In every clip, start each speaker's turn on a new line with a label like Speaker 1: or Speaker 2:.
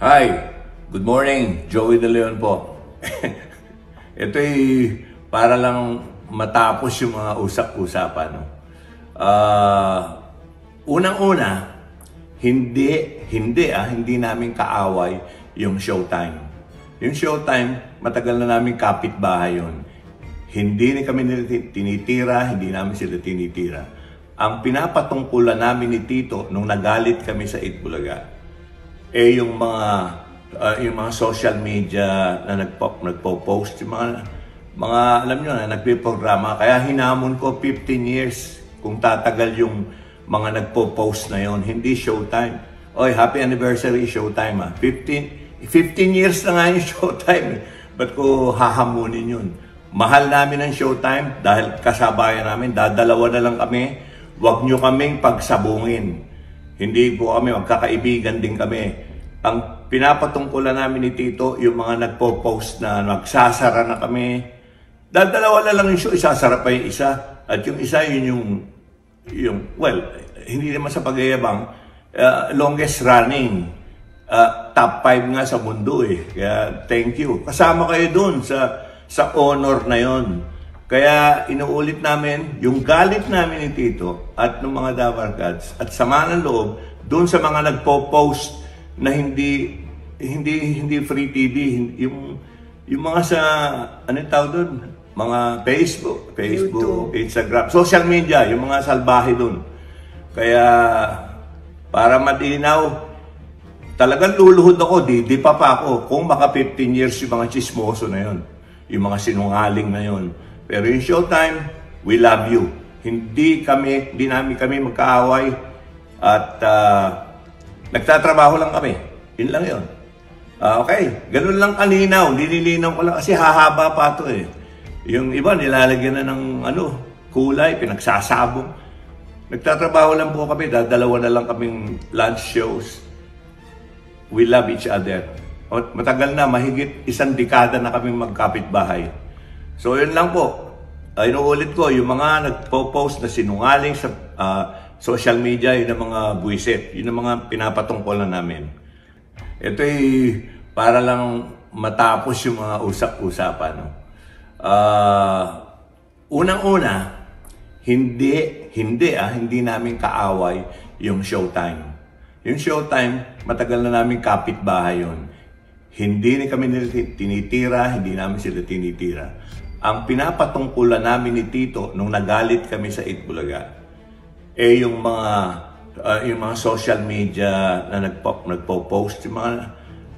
Speaker 1: Hi, good morning. Joey De Leon po. Ito'y para lang matapos yung mga usap-usapan. No? Unang-una, hindi namin kaaway yung Showtime. Yung Showtime, matagal na namin kapitbahay yun. Hindi na kami nila tinitira, hindi namin sila tinitira. Ang pinapatungkulan namin ni Tito nung nagalit kami sa Itbulaga, yung mga social media na nagpo-post, yung mga alam nyo na nagpiprograma. Kaya hinamon ko 15 years kung tatagal yung mga nagpo-post na yon, hindi Showtime. Oy, happy anniversary Showtime 15 years na nga yung Showtime. Ba't ko hahamunin yun? Mahal namin ang Showtime dahil kasabayan namin, dadalawa na lang kami. Huwag nyo kaming pagsabungin. Hindi po kami, magkakaibigan din kami. Ang pinapatungkulan namin ni Tito, yung mga nagpo-post na magsasara na kami. Dalawa na lang yung show, isasara pa yung isa. At yung isa, yun yung well, hindi naman sa pagyayabang, longest running, top 5 nga sa mundo eh. Kaya thank you. Kasama kayo dun sa honor na yon. Kaya inuulit namin yung galit namin ni Tito at ng mga Dabarkads at sama ng loob doon sa mga nagpo-post na hindi free TV, yung mga sa tawag doon, mga Facebook, YouTube, Instagram, social media, yung mga salbahe doon. Kaya para madinaw, talagang luluhod ako, di pa ako kung maka 15 years yung mga chismoso na yon, yung mga sinungaling na yon. Pero yung Showtime, we love you. Hindi namin kami magkaaway at nagtatrabaho lang kami. Yun lang yun. Okay, ganun lang kalinaw. Nililinaw ko lang kasi hahaba pa ito eh. Yung iba nilalagyan na ng kulay, pinagsasabong. Nagtatrabaho lang po kami, dalawa na lang kaming lunch shows. We love each other. Matagal na, mahigit 1 dekada na kaming magkapitbahay. So yun lang po. Inuulit ko, yung mga nagpo-post na sinungaling sa social media, yun ang mga buwisit. Yun ang mga pinapatungkol na namin. Ito'y para lang matapos yung mga usap-usapan. No? Unang-una, hindi namin kaaway yung Showtime. Yung Showtime, matagal na namin kapitbahay yun. Hindi na kami nila tinitira, hindi namin sila tinitira. Ang pinapatungkulan namin ni Tito nung nagalit kami sa Itbulaga, yung mga social media na nagpo-post, yung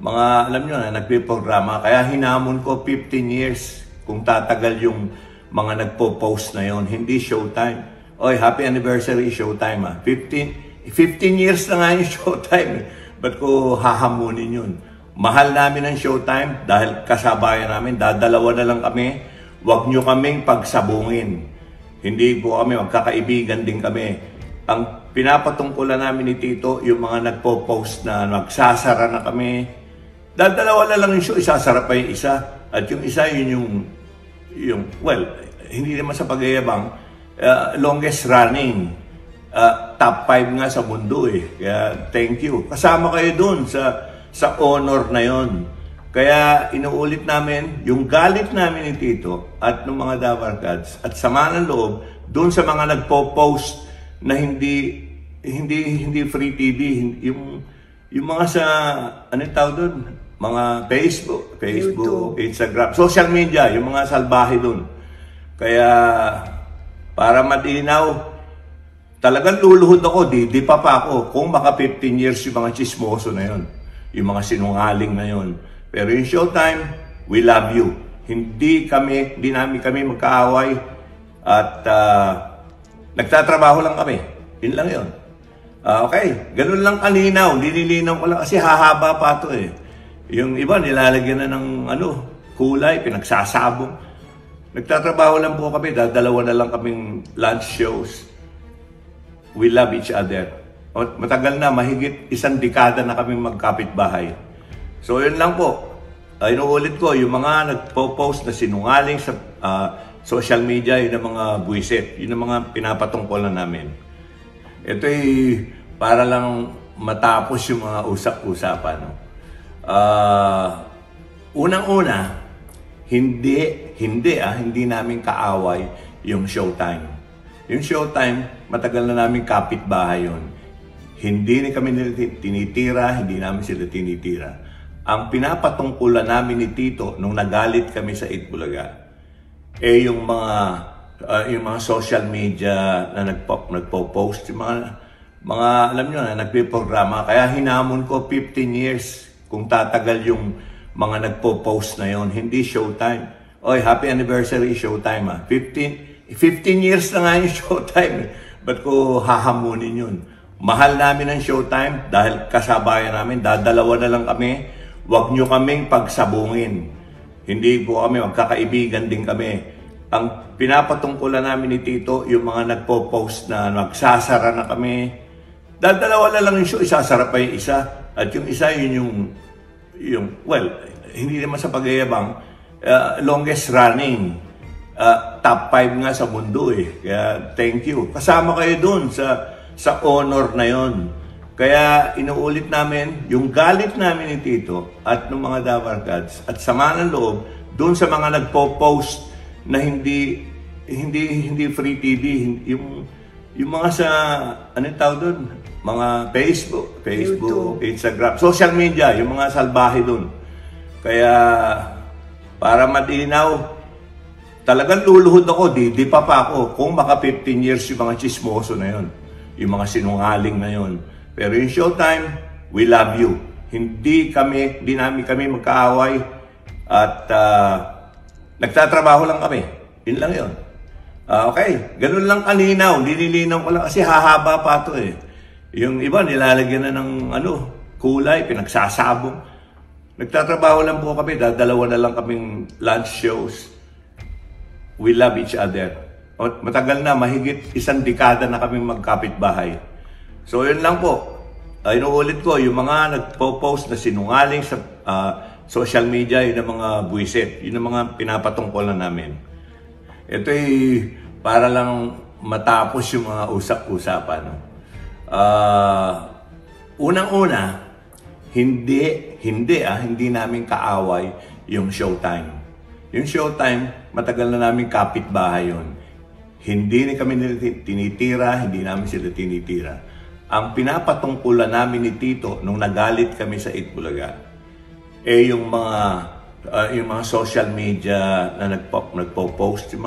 Speaker 1: mga alam nyo na nagpiprograma. Kaya hinamon ko 15 years kung tatagal yung mga nagpo-post na yon, hindi Showtime. Oy, happy anniversary Showtime 15 years na nga yung Showtime. Ba't ko hahamunin yun? Mahal namin ang Showtime dahil kasabayan namin, dadalawa na lang kami. Huwag nyo kaming pagsabungin. Hindi po kami, magkakaibigan din kami. Ang pinapatungkulan namin ni Tito, yung mga nagpo-post na magsasara na kami. Dalawa na lang yung show, isasara pa yung isa. At yung isa, yun yung well, hindi naman sa pagyayabang, longest running, top 5 nga sa mundo eh. Kaya thank you. Kasama kayo dun sa honor na yon. Kaya inuulit namin yung galit namin ni Tito at ng mga Dabarkads at sama ng loob doon sa mga nagpo-post na hindi free TV, yung mga sa tawag doon, mga Facebook, YouTube, Instagram, social media, yung mga salbahe doon. Kaya para madinaw, talagang luluhod ako, di pa ako kung maka 15 years yung mga chismoso na yon, yung mga sinungaling na yon. Pero yung Showtime, we love you. Hindi namin kami magkaaway at nagtatrabaho lang kami. Yun lang yun. Okay, ganun lang kalinaw. Nililinaw ko lang kasi hahaba pa ito eh. Yung iba nilalagyan na ng kulay, pinagsasabong. Nagtatrabaho lang po kami, dalawa na lang kaming lunch shows. We love each other. Matagal na, mahigit 1 dekada na kaming magkapitbahay. So yun lang po. Inuulit ko, yung mga nagpo-post na sinungaling sa social media, yun ang mga buwisit. Yun ang mga pinapatungkol na namin. Ito'y para lang matapos yung mga usap-usapan. No? Unang-una, hindi namin kaaway yung Showtime. Yung Showtime, matagal na namin kapitbahay yun. Hindi kami nila tinitira, hindi namin sila tinitira. Ang pinapatungkulan namin ni Tito nung nagalit kami sa Itbulaga, yung mga social media na nagpo-post, yung mga alam nyo na, nagpiprograma. Kaya hinamon ko 15 years kung tatagal yung mga nagpo-post na yon, hindi Showtime. Oy, happy anniversary Showtime 15 years na nga yung Showtime. Ba't ko hahamunin yun? Mahal namin ang Showtime dahil kasabayan namin, dadalawa na lang kami. Huwag nyo kaming pagsabungin. Hindi po kami, magkakaibigan din kami. Ang pinapatungkulan namin ni Tito, yung mga nagpo-post na magsasara na kami. Dadalawa na lang yung show, isasara pa yung isa. At yung isa, yun yung well, hindi naman sa pagyayabang, longest running. Top 5 nga sa mundo eh. Kaya thank you. Kasama kayo dun sa honor na yon. Kaya inuulit namin yung galit namin ni Tito at ng mga Dabarkads at sama ng loob dun sa mga nagpo-post na hindi free TV, yung mga sa anong tawag doon, mga Facebook, Instagram, social media, yung mga salbahe doon. Kaya para malinaw, talagang luluhod ako, di pa ako kung baka 15 years yung mga chismoso na yon, yung mga sinungaling na yon. Pero yung Showtime, we love you. Hindi namin kami magkaaway at nagtatrabaho lang kami. Yun lang yun. Okay, ganun lang kalinaw. Nililinaw ko lang kasi hahaba pa ito eh. Yung iba nilalagyan na ng kulay, pinagsasabong. Nagtatrabaho lang po kami, dalawa na lang kaming lunch shows. We love each other. Matagal na, mahigit 1 dekada na kaming magkapitbahay. So yun lang po. Inuulit ko, yung mga nagpo-post na sinungaling sa social media, yun ang mga buwisit. Yun ang mga pinapatungkulan namin. Ito ay para lang matapos yung mga usap-usapan. Unang-una, hindi namin kaaway yung Showtime. Yung Showtime, matagal na namin kapitbahay yun. Hindi kami nila tinitira, hindi namin sila tinitira. Ang pinapatungkulan namin ni Tito nung nagalit kami sa Itbulaga, yung mga social media na nagpo-post, yung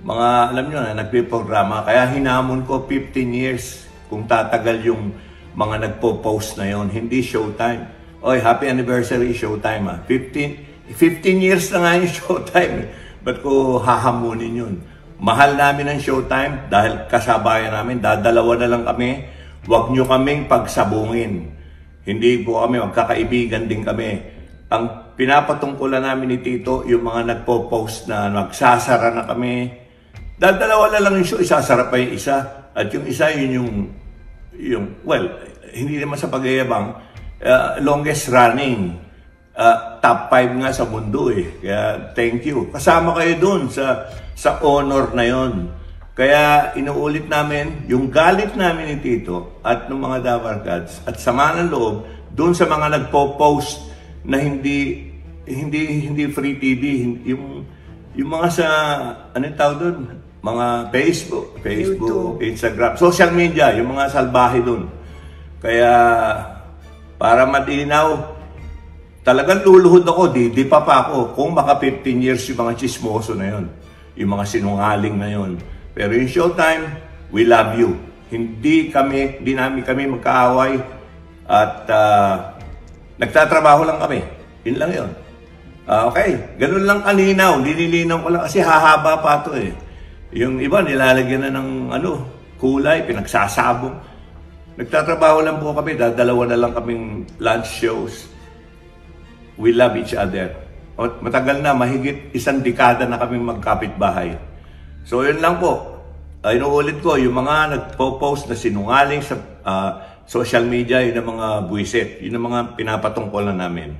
Speaker 1: mga alam nyo na, nagpiprograma. Kaya hinamon ko 15 years kung tatagal yung mga nagpo-post na yon, hindi Showtime. Oy, happy anniversary Showtime 15 years na nga yung Showtime. Ba't ko hahamunin yun? Mahal namin ang Showtime dahil kasabayan namin, dadalawa na lang kami. Huwag nyo kaming pagsabungin. Hindi po kami, magkakaibigan din kami. Ang pinapatungkulan namin ni Tito, yung mga nagpo-post na magsasara na kami. Dadalawa na lang yung show, isasara pa yung isa. At yung isa, yun yung well, hindi naman sa pagyayabang, longest running. Top 5 nga sa mundo eh. Kaya thank you. Kasama kayo dun sa honor na yon. Kaya inuulit namin yung galit namin ni Tito at ng mga Dabarkads at sama ng loob doon sa mga nagpo-post na hindi free TV, yung mga sa anong tawag doon, mga Facebook, Instagram, social media, yung mga salbahe doon. Kaya para malinaw, talagang luluhod ako, di pa ako kung baka 15 years yung mga chismoso na yon, yung mga sinungaling na yon. Pero yung Showtime, we love you. Hindi namin kami magkaaway at nagtatrabaho lang kami. Yun lang yun. Okay, ganun lang kalinaw. Nililinaw ko lang kasi hahaba pa ito eh. Yung iba nilalagyan na ng kulay, pinagsasabong. Nagtatrabaho lang po kami, dalawa na lang kaming lunch shows. We love each other. Matagal na, mahigit 1 dekada na kaming magkapitbahay. So yun lang po. Inuulit ko, yung mga nagpo-post na sinungaling sa social media, yun ang mga buwisit. Yun ang mga pinapatungkulan namin.